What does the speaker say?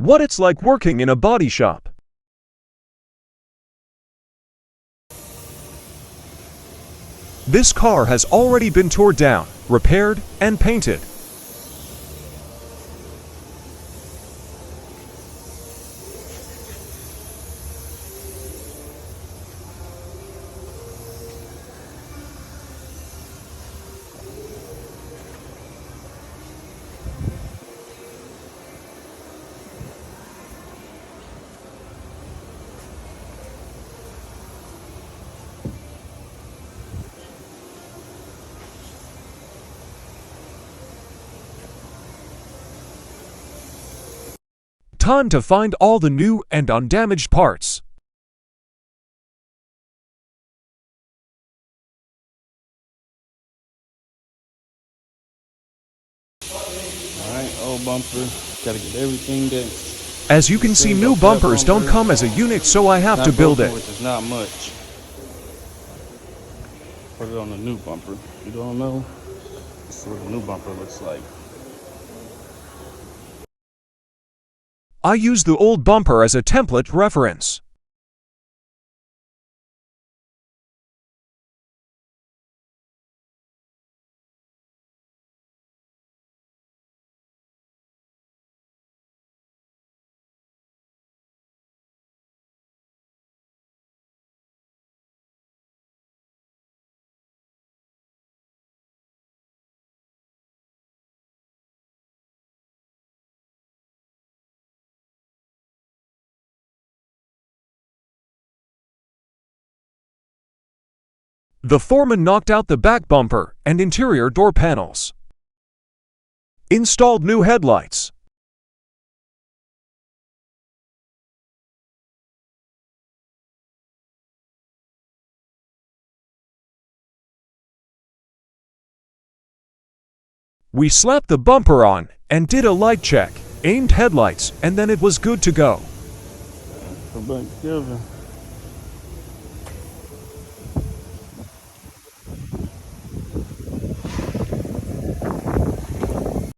What it's like working in a body shop. This car has already been torn down, repaired, and painted. Time to find all the new and undamaged parts. Alright, old bumper. Gotta get everything done. As you can see, new bumpers don't come as a unit, so I have to build it. Which is not much. Put it on a new bumper. You don't know? This is what a new bumper looks like. I use the old bumper as a template reference. The foreman knocked out the back bumper and interior door panels. Installed new headlights. We slapped the bumper on and did a light check, aimed headlights, and then it was good to go. Come back together.